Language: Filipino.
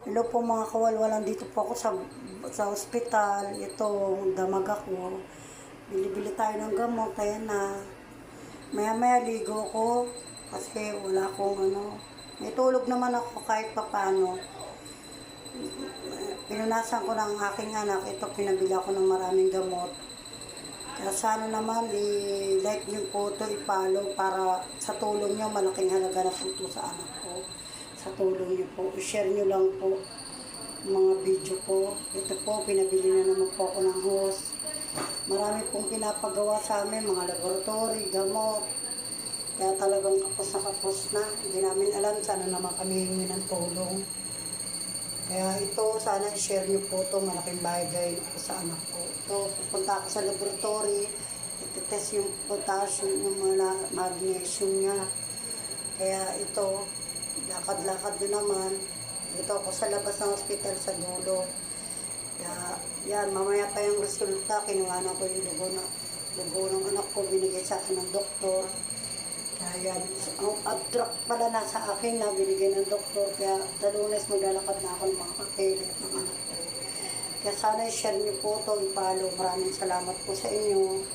Hello po mga kawalwalan, dito po ako sa ospital. Ito, damag ako. Bili-bili tayo ng gamot, ayan na. Maya-maya ligo ko kasi wala akong ano. May tulog naman ako kahit papano. Pinunasan ko ng aking anak, ito pinabili ako ng maraming gamot. Kaya sana naman i-like nyo po ito, i-follow para sa tulong nyo, malaking halaga na po ito sa anak ko. Sa tulong nyo po, i-share nyo lang po mga video ko. Ito po, pinabili na naman po ako ng host. Marami pong pinapagawa sa amin, mga laboratory, gamot. Kaya talagang kapos na. Hindi namin alam, sana naman kami hingi ng tulong. Kaya ito, sana i-share nyo po ito, malaking bagay po sa anak ko. Ito, pupunta ako sa laboratory, iti-test yung potassium, yung mga magnesium niya. Kaya ito, lakad-lakad din naman. Ito ako sa labas ng hospital sa dulo. Kaya, yan, mamaya pa yung resulta, kinuha ko yung dugo ng anak ko, binigay sa akin ng doktor. Kaya yan, ang abstract pala nasa akin na binigay ng doktor. Kaya sa Lunes maglalakad na ako ng mga kapilit ng anak ko. Kaya sana i-share niyo po ito, i-follow. Maraming salamat po sa inyo.